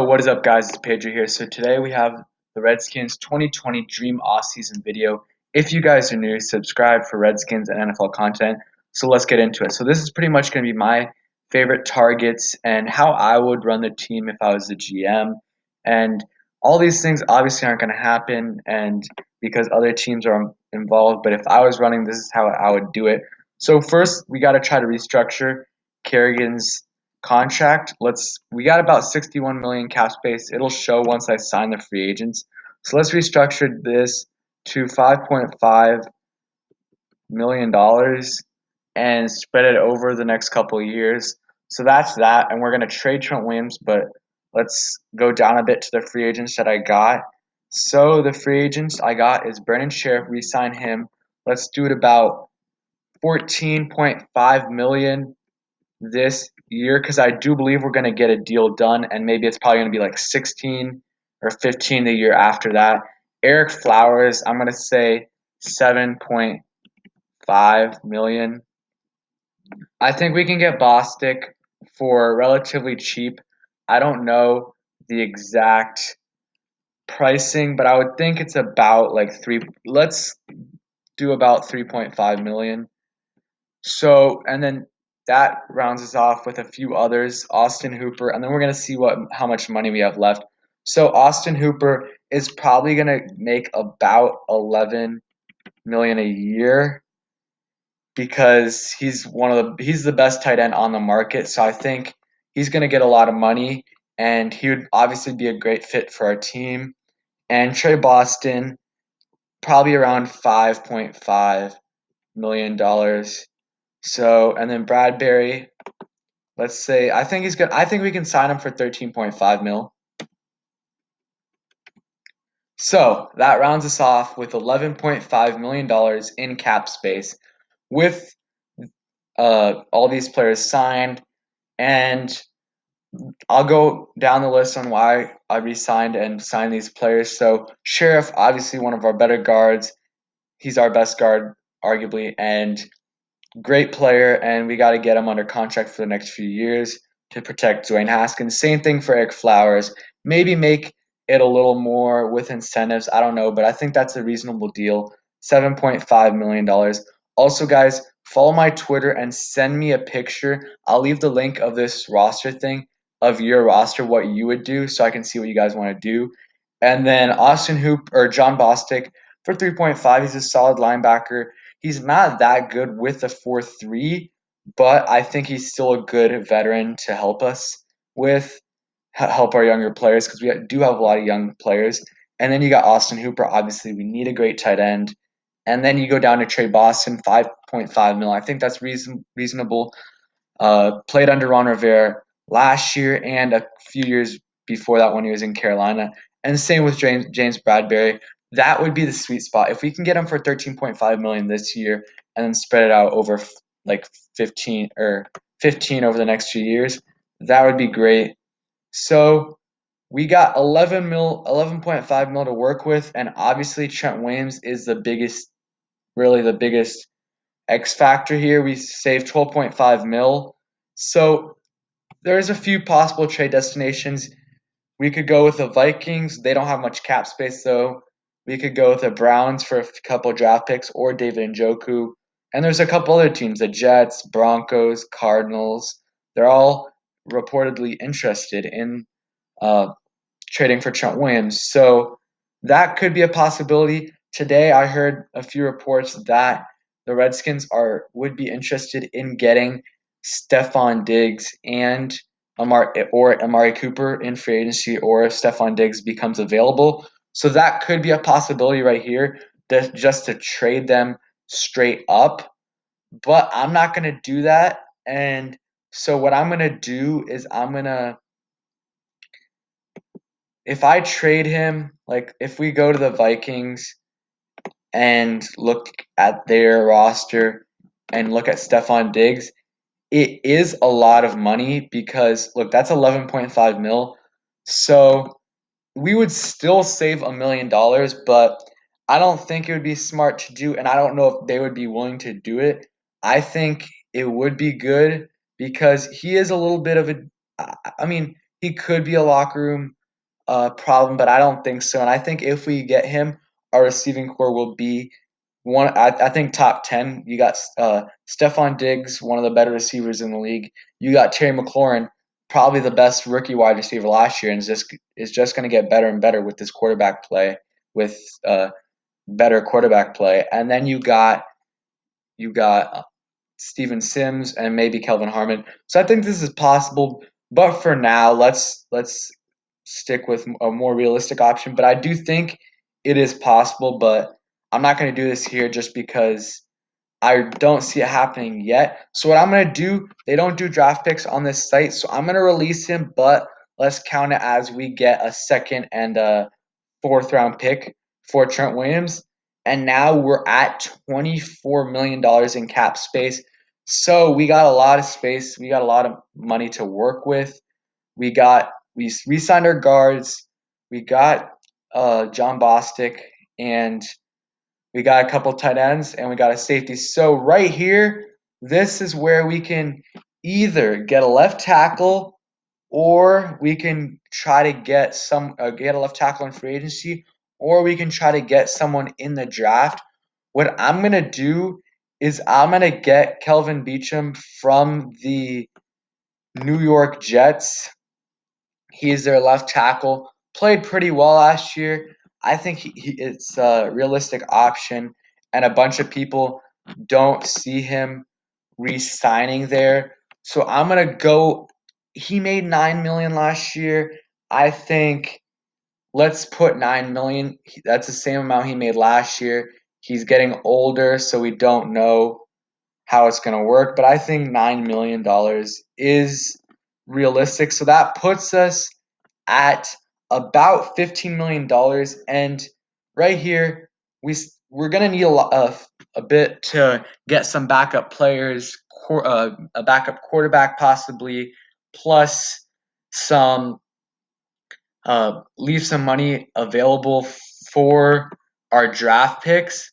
Yo, what is up, guys? It's Pedro here. So today we have the Redskins 2020 Dream Offseason video. If you guys are new, subscribe for Redskins and NFL content. So let's get into it. So this is pretty much going to be my favorite targets and how I would run the team if I was the GM. And all these things obviously aren't going to happen, and because other teams are involved. But if I was running, this is how I would do it. So first, we got to try to restructure Kerrigan's contract. We got about 61 million cap space. It'll show once I sign the free agents. So let's restructure this to 5.5 million dollars and spread it over the next couple of years. So that's that, and we're gonna trade Trent Williams, but let's go down a bit to the free agents that I got. So the free agents I got is Brennan Sheriff. Re-sign him. Let's do it about 14.5 million this year, because I do believe we're going to get a deal done, and maybe it's probably going to be like 16 or 15 the year after that. Eric Flowers, I'm going to say 7.5 million. I think we can get Bostic for relatively cheap. I don't know the exact pricing, but I would think it's about like let's do about 3.5 million. So, and then that rounds us off with a few others, Austin Hooper, and then we're gonna see how much money we have left. So Austin Hooper is probably gonna make about 11 million a year because he's the best tight end on the market. So I think he's gonna get a lot of money, and he would obviously be a great fit for our team. And Trey Boston, probably around $5.5 million. So, and then Bradbury, let's say I think he's good. I think we can sign him for 13.5 mil. So that rounds us off with $11.5 million in cap space with all these players signed. And I'll go down the list on why I re-signed and signed these players. So Sheriff, obviously one of our better guards. He's our best guard, arguably, and great player, and we got to get him under contract for the next few years to protect Dwayne Haskins. Same thing for Eric Flowers. Maybe make it a little more with incentives. I don't know, but I think that's a reasonable deal. $7.5 million. Also, guys, follow my Twitter and send me a picture. I'll leave the link of this roster thing of your roster, what you would do, so I can see what you guys want to do. And then Austin Hoop or John Bostic for 3.5. He's a solid linebacker. He's not that good with the 4-3, but I think he's still a good veteran to help us with help our younger players, because we do have a lot of young players. And then you got Austin Hooper. Obviously, we need a great tight end. And then you go down to Trey Boston, 5.5 mil. I think that's reasonable. Played under Ron Rivera last year and a few years before that when he was in Carolina. And same with James Bradbury. That would be the sweet spot. If we can get him for 13.5 million this year and then spread it out over like 15 over the next few years, that would be great. So we got 11.5 mil to work with, and obviously Trent Williams is really the biggest X factor here. We saved 12.5 mil. So there's a few possible trade destinations. We could go with the Vikings. They don't have much cap space, though. We could go with the Browns for a couple draft picks, or David Njoku. And there's a couple other teams, the Jets, Broncos, Cardinals. They're all reportedly interested in uh, trading for Trent Williams. So that could be a possibility. Today I heard a few reports that the Redskins would be interested in getting Stefon Diggs and Amari Cooper in free agency, or if Stefon Diggs becomes available. So that could be a possibility right here, just to trade them straight up. But I'm not going to do that. And so what I'm going to do is if I trade him, like if we go to the Vikings and look at their roster and look at Stefon Diggs, it is a lot of money, because look, that's 11.5 mil. So we would still save $1 million, but I don't think it would be smart to do, and I don't know if they would be willing to do it. I think it would be good because he is a little bit of a, I mean, he could be a locker room problem, but I don't think so. And I think if we get him, our receiving core will be one. I think top 10. You got Stefon Diggs, one of the better receivers in the league. You got Terry McLaurin, probably the best rookie wide receiver last year, and is just going to get better and better with this quarterback play, with better quarterback play. And then you got Steven Sims and maybe Kelvin Harmon. So I think this is possible, but for now, let's stick with a more realistic option. But I do think it is possible, but I'm not going to do this here just because I don't see it happening yet. So what I'm going to do, they don't do draft picks on this site, so I'm going to release him, but let's count it as we get a second and a fourth round pick for Trent Williams. And now we're at $24 million in cap space. So we got a lot of space. We got a lot of money to work with. We re-signed our guards. We got John Bostic, and we got a couple tight ends, and we got a safety. So right here, this is where we can either get a left tackle, or we can try to get a left tackle in free agency, or we can try to get someone in the draft. What I'm gonna do is I'm gonna get Kelvin Beachum from the New York Jets. He's their left tackle. Played pretty well last year. I think it's a realistic option, and a bunch of people don't see him re-signing there. So I'm gonna go. He made $9 million last year. I think let's put $9 million. That's the same amount he made last year. He's getting older, so we don't know how it's gonna work. But I think $9 million is realistic. So that puts us at about $15 million. And right here, we're gonna need a bit to get some backup players, a backup quarterback possibly, plus some leave some money available for our draft picks.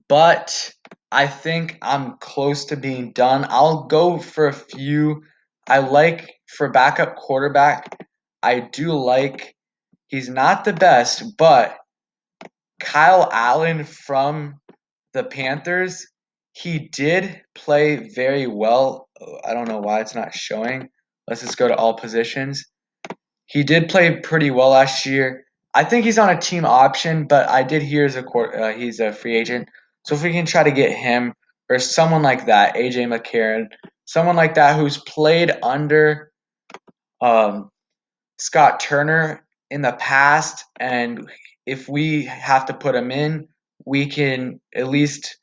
But I think I'm close to being done. I'll go for a few. I like for backup quarterback. I do like. He's not the best, but Kyle Allen from the Panthers, he did play very well. I don't know why it's not showing. Let's just go to all positions. He did play pretty well last year. I think he's on a team option, but I did hear he's a free agent. So if we can try to get him or someone like that, AJ McCarron, someone like that who's played under um, Scott Turner in the past, and if we have to put him in, we can at least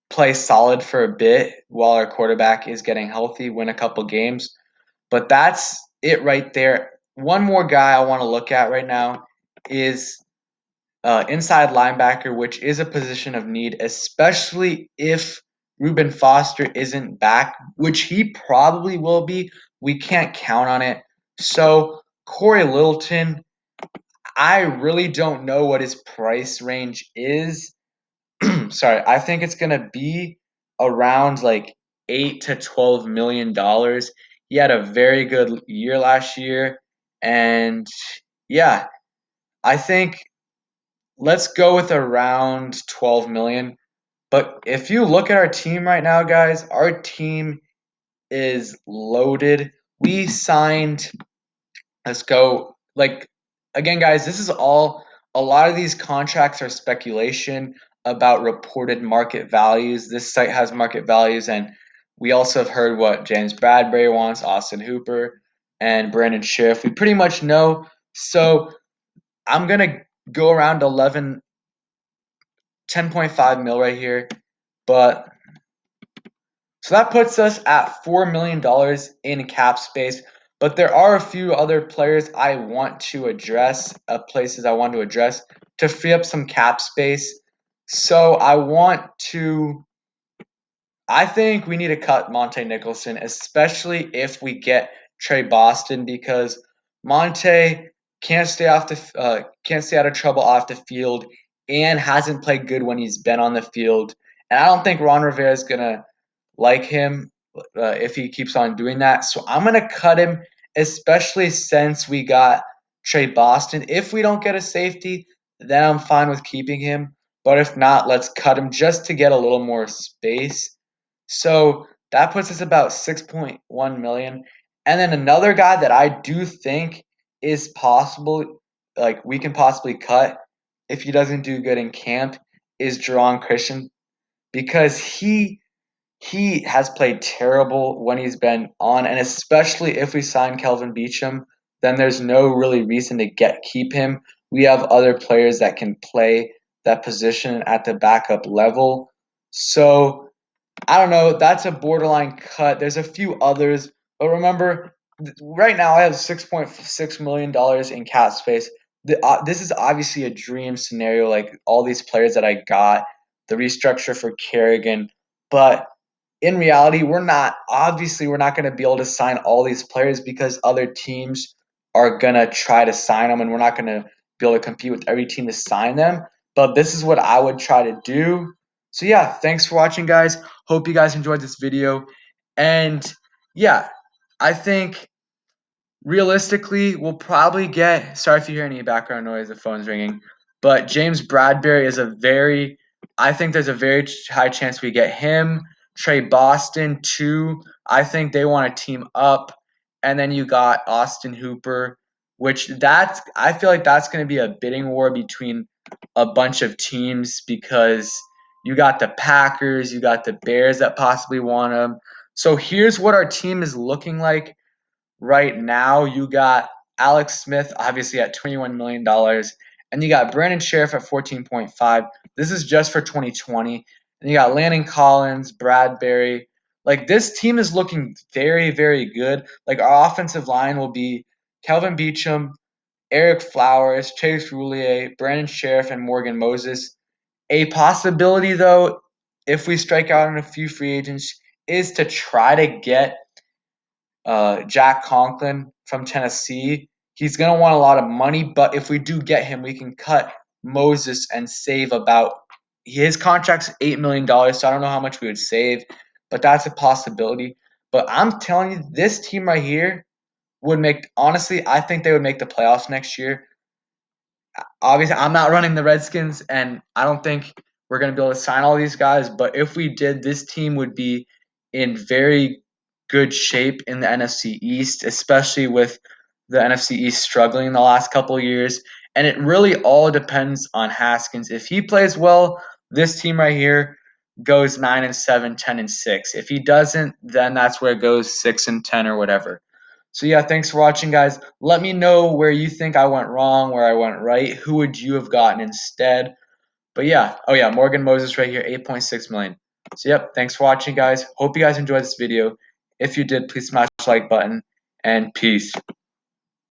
play solid for a bit while our quarterback is getting healthy, win a couple games. But that's it right there. One more guy I want to look at right now is inside linebacker, which is a position of need, especially if Reuben Foster isn't back, which he probably will be. We can't count on it. So Corey Littleton, I really don't know what his price range is. Sorry, I think it's gonna be around like $8 to $12 million. He had a very good year last year, and yeah, I think let's go with around 12 million. But if you look at our team right now, guys, our team is loaded. We signed. Let's go. Like again, guys, this is all. A lot of these contracts are speculation about reported market values. This site has market values, and we also have heard what James Bradbury wants, Austin Hooper, and Brandon Schiff. We pretty much know. So I'm gonna go around 10.5 mil right here, but so that puts us at $4 million in cap space. But there are a few other players I want to address, places I want to address to free up some cap space. So I think we need to cut Monte Nicholson, especially if we get Trey Boston, because Monte can't stay out of trouble off the field and hasn't played good when he's been on the field. And I don't think Ron Rivera is gonna like him if he keeps on doing that. So I'm gonna cut him, especially since we got Trey Boston. If we don't get a safety, then I'm fine with keeping him. But if not, let's cut him just to get a little more space. So that puts us about 6.1 million. And then another guy that I do think is possible, like we can possibly cut if he doesn't do good in camp, is Jerron Christian, because he has played terrible when he's been on, and especially if we sign Kelvin Beachum, then there's no really reason to keep him. We have other players that can play that position at the backup level. So I don't know. That's a borderline cut. There's a few others, but remember, right now I have $6.6 million in cap space. This is obviously a dream scenario, like all these players that I got, the restructure for Kerrigan, but in reality, we're not going to be able to sign all these players because other teams are going to try to sign them, and we're not going to be able to compete with every team to sign them. But this is what I would try to do. So yeah, thanks for watching, guys. Hope you guys enjoyed this video. And yeah, I think realistically, we'll probably get. Sorry if you hear any background noise, the phone's ringing. But James Bradbury is a very. I think there's a very high chance we get him. Trey Boston, too. I think they want to team up. And then you got Austin Hooper, which I feel like that's going to be a bidding war between a bunch of teams because you got the Packers, you got the Bears that possibly want him. So here's what our team is looking like right now. You got Alex Smith, obviously at $21 million, and you got Brandon Sheriff at 14.5. This is just for 2020. And you got Landon Collins, Bradbury. Like this team is looking very, very good. Like our offensive line will be Kelvin Beachum, Eric Flowers, Chase Roulier, Brandon Sheriff, and Morgan Moses. A possibility, though, if we strike out on a few free agents, is to try to get Jack Conklin from Tennessee. He's going to want a lot of money, but if we do get him, we can cut Moses and save about his contract's $8 million. So I don't know how much we would save, but that's a possibility. But I'm telling you, this team right here would make, honestly, I think they would make the playoffs next year. Obviously, I'm not running the Redskins, and I don't think we're going to be able to sign all these guys. But if we did, this team would be in very good shape in the NFC East, especially with the NFC East struggling in the last couple of years. And it really all depends on Haskins. If he plays well, this team right here goes 9-7, 10-6. If he doesn't, then that's where it goes 6-10 or whatever. So yeah, thanks for watching, guys. Let me know where you think I went wrong, where I went right. Who would you have gotten instead? But yeah, oh yeah, Morgan Moses right here, 8.6 million. So yep, thanks for watching, guys. Hope you guys enjoyed this video. If you did, please smash the like button, and peace.